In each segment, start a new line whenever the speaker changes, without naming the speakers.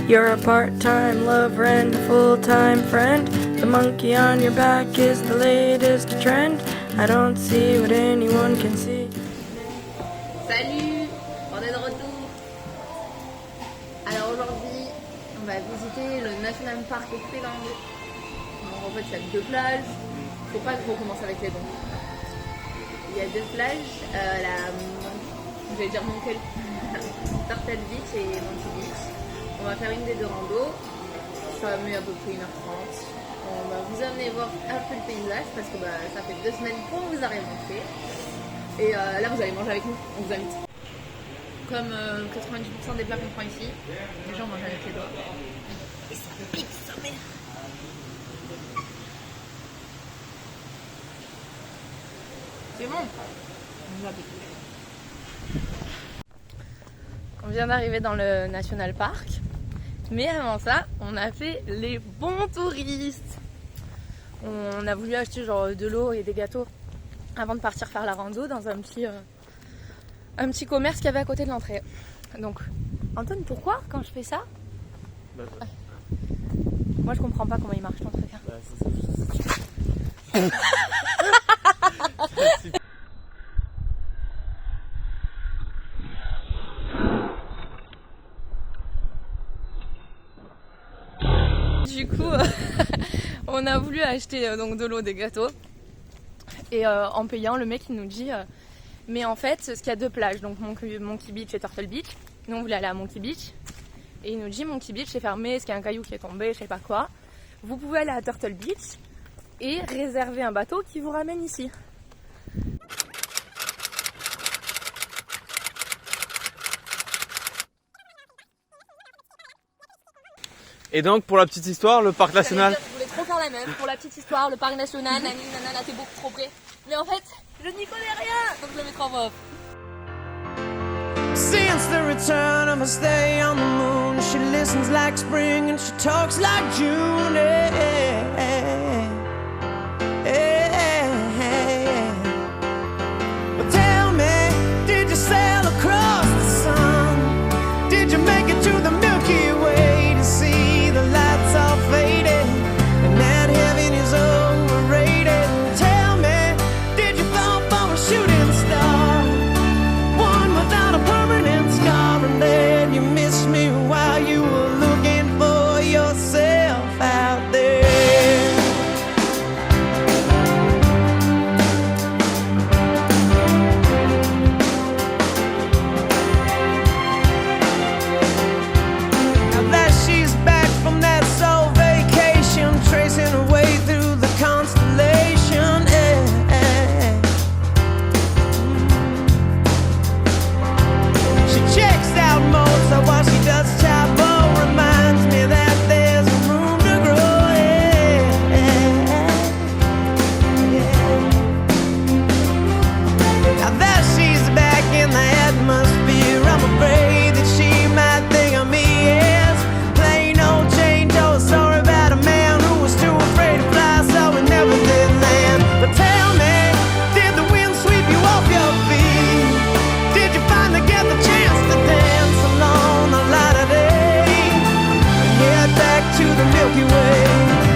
You're a part-time lover and a full-time friend. The monkey on your back is the latest trend. I don't see what anyone can see.
Salut, on est de retour. Alors aujourd'hui, on va visiter le National Park de Penang. Donc en fait, il y a deux plages. Faut pas que je recommence avec les dons. Il y a deux plages, je vais dire Monkey, Turtle Beach et Monkey Beach. On va faire une des deux randos. Ça va mieux à peu près 1h30. On va vous amener voir un peu le paysage parce que ça fait 2 semaines qu'on vous a rien montré. Et là vous allez manger avec nous, on vous invite. Comme 90% des plats qu'on prend ici, les gens mangent avec les doigts. Et ça pique sa mère. C'est bon. On va piquer. On vient d'arriver dans le National Park. Mais avant ça, on a fait les bons touristes. On a voulu acheter genre de l'eau et des gâteaux avant de partir faire la rando dans un petit commerce qu'il y avait à côté de l'entrée. Donc, Antoine, pourquoi quand je fais ça moi je comprends pas comment il marche ton truc. Du coup, on a voulu acheter donc de l'eau, des gâteaux. Et en payant, le mec il nous dit mais en fait, ce qu'il y a deux plages, donc Monkey Beach et Turtle Beach. Nous on voulait aller à Monkey Beach. Et il nous dit Monkey Beach c'est fermé, est-ce qu'il y a un caillou qui est tombé, je sais pas quoi. Vous pouvez aller à Turtle Beach et réserver un bateau qui vous ramène ici.
Et donc pour la petite histoire, le parc national.
Je voulais trop faire la même. Pour la petite histoire, le parc national, nani nanana, t'es beaucoup trop près. Mais en fait, je n'y connais rien, donc je le mettrai en voix off.
Since the return of her stay on the moon, she listens like spring and she talks like June. But tell me, did you sail across the sun? Did you make it to the Milky Way to see the lights all faded and that heaven is overrated? Tell me, did you fall for a shooting star? One without a permanent scar, and then you missed me while you were looking for yourself out there. Now that she's back from that soul vacation, tracing her way through the constellation. She checks out Mozart while she does Chavo. Reminds me that there's room to grow. Now that she's back in the atmosphere, I'm afraid that she might think of me as plain old Jane Doe. Sorry about a man who was too afraid to fly, so he never did land. But tell me, did the wind sweep you off your feet? Did you finally get the chance to dance along the light of day and head back to the Milky Way?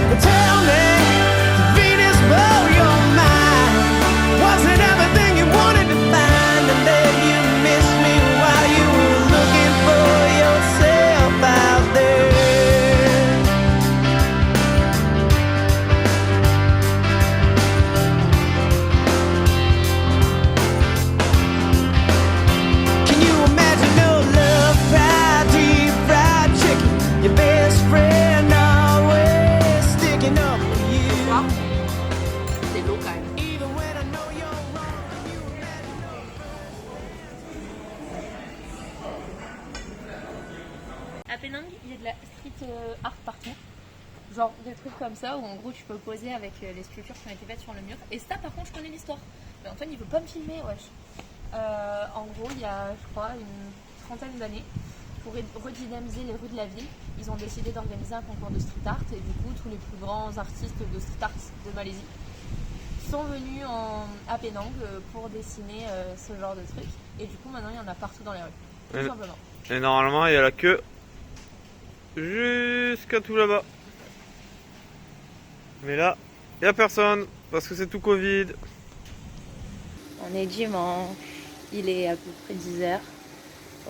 But tell me, did Venus blow your mind? Was it everything you wanted to find? And then you missed me while you were looking for yourself out there. Can you imagine no love, fried deep fried chicken? Your best friend always sticking up for you.
C'est local.
Even when I know you're wrong, you imagine no.
À Penang, il y a de la street art partout. Genre des trucs comme ça où en gros tu peux poser avec les sculptures qui ont été faites sur le mur. Et ça par contre je connais l'histoire. Mais Antoine il veut pas me filmer, wesh. En gros il y a je crois une trentaine d'années, pour redynamiser les rues de la ville, ils ont décidé d'organiser un concours de street art. Et du coup tous les plus grands artistes de street art de Malaisie sont venus à Penang pour dessiner ce genre de trucs. Et du coup maintenant il y en a partout dans les rues, tout simplement.
Et normalement il y a la queue jusqu'à tout là-bas. Mais là, il n'y a personne parce que c'est tout Covid.
On est dimanche, il est à peu près 10h.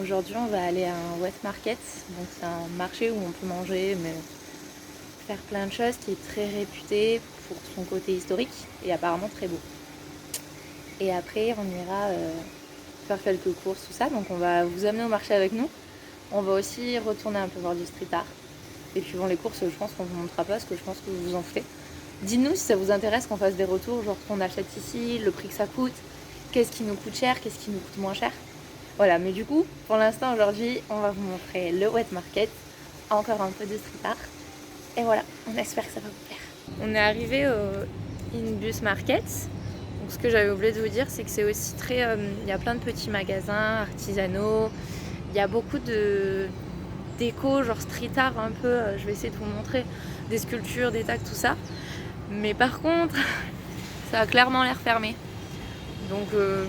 Aujourd'hui, on va aller à un wet market. Donc, c'est un marché où on peut manger, mais faire plein de choses, qui est très réputé pour son côté historique et apparemment très beau. Et après, on ira faire quelques courses, tout ça. Donc, on va vous amener au marché avec nous. On va aussi retourner un peu voir du street art. Et puis, bon, les courses, je pense qu'on vous montrera pas parce que je pense que vous vous en foutez. Dites-nous si ça vous intéresse qu'on fasse des retours, genre qu'on achète ici, le prix que ça coûte, qu'est-ce qui nous coûte cher, qu'est-ce qui nous coûte moins cher. Voilà, mais du coup, pour l'instant, aujourd'hui, on va vous montrer le wet market, encore un peu de street art. Et voilà, on espère que ça va vous plaire. On est arrivé au Inbus Market. Donc, ce que j'avais oublié de vous dire, c'est que c'est aussi très... il y a plein de petits magasins artisanaux. Il y a beaucoup de déco, genre street art un peu. Je vais essayer de vous montrer des sculptures, des tags, tout ça. Mais par contre, ça a clairement l'air fermé. Donc je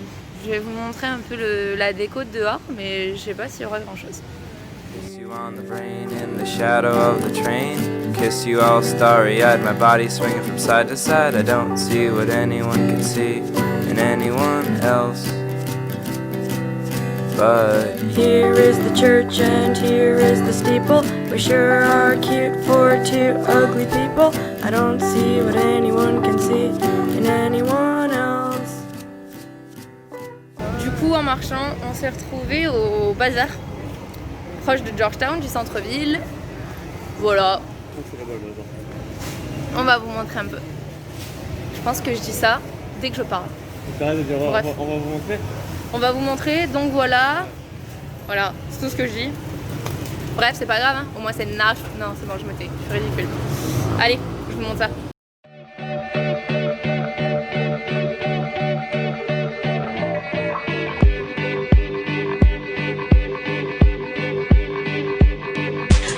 vais vous montrer un peu la déco de dehors, mais je sais pas s'il y aura grand chose.
Kiss you on the brain in the shadow of the train. Kiss you all starry-eyed, my body swinging from side to side. I don't see what anyone can see in anyone else. But
Here is the church and here is the steeple. We sure are cute for two ugly people. I don't see what anyone can see in anyone else.
Du coup, en marchant, on s'est retrouvés au bazar, proche de Georgetown, du centre-ville. Voilà. On va vous montrer un peu. Je pense que je dis ça dès que je parle.
T'arrêtes de dire on va
Bref.
vous montrer.
On va vous montrer, donc voilà. Voilà, c'est tout ce que je dis. Bref, c'est pas grave, hein. Au moins c'est nache. Non, c'est bon, je me tais, je suis ridicule. Allez, je vous montre ça.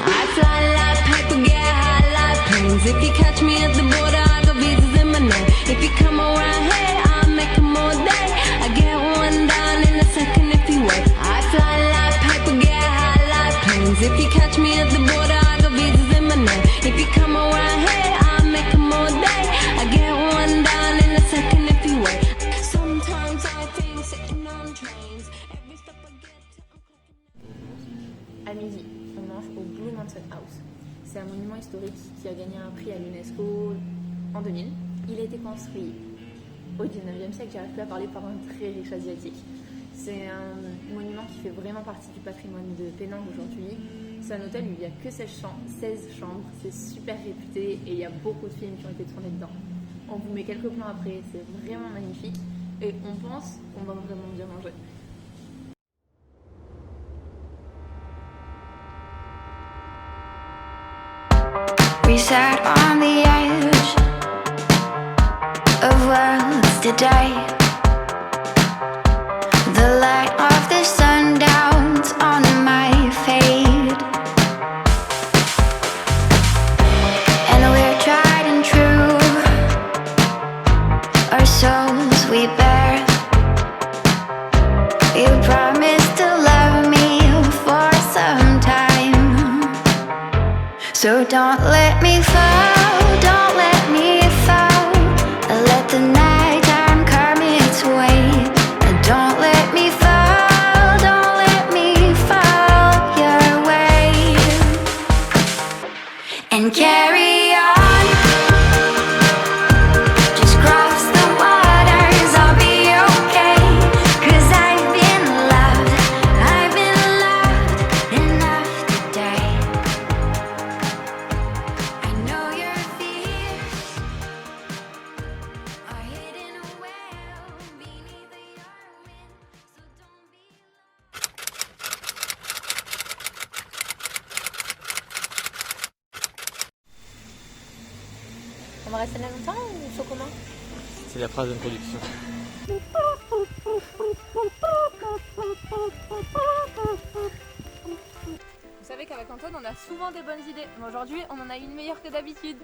I fly like paper, get high like planes. If you catch me at the border, I got visas in my name. If you come around here, I'll make them all day. I get one down in a second if you wait. I fly like paper, get high like planes. If you catch me at the border, I got visas in my name. If you come around here, I'll make them all day. I get one down in a second if you wait. Sometimes I think sitting on trains. Every step I get to, I'm clocking.
À midi, on mange au Blue Mountain House. C'est un monument historique qui a gagné un prix à l'UNESCO en 2000. Il a été construit au 19e siècle, j'arrive plus à parler, par un très riche asiatique. C'est un monument qui fait vraiment partie du patrimoine de Penang aujourd'hui. C'est un hôtel où il n'y a que 16 chambres, c'est super réputé et il y a beaucoup de films qui ont été tournés dedans. On vous met quelques plans après, c'est vraiment magnifique et on pense qu'on va vraiment bien manger.
We sat on the edge of worlds today. The light of the sundowns on my fade, and we're tried and true. Our souls we bear. You promised to love me for some time. So don't let me fall, don't let me fall. Let the night time come its way. Don't let me fall, don't let me fall your way. And carry on, just cross the waters, I'll be okay. 'Cause I've been loved enough today. I know your fears are hidden well beneath your wind, so don't be
On va rester là longtemps ou faut comment?
C'est la phrase d'introduction.
Vous savez qu'avec Antoine, on a souvent des bonnes idées. Mais aujourd'hui, on en a une meilleure que d'habitude.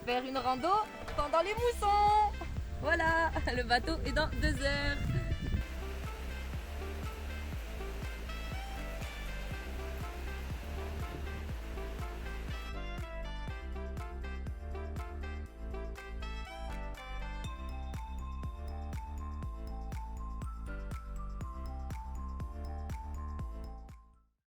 Faire une rando pendant les moussons. Voilà, le bateau est dans 2 heures.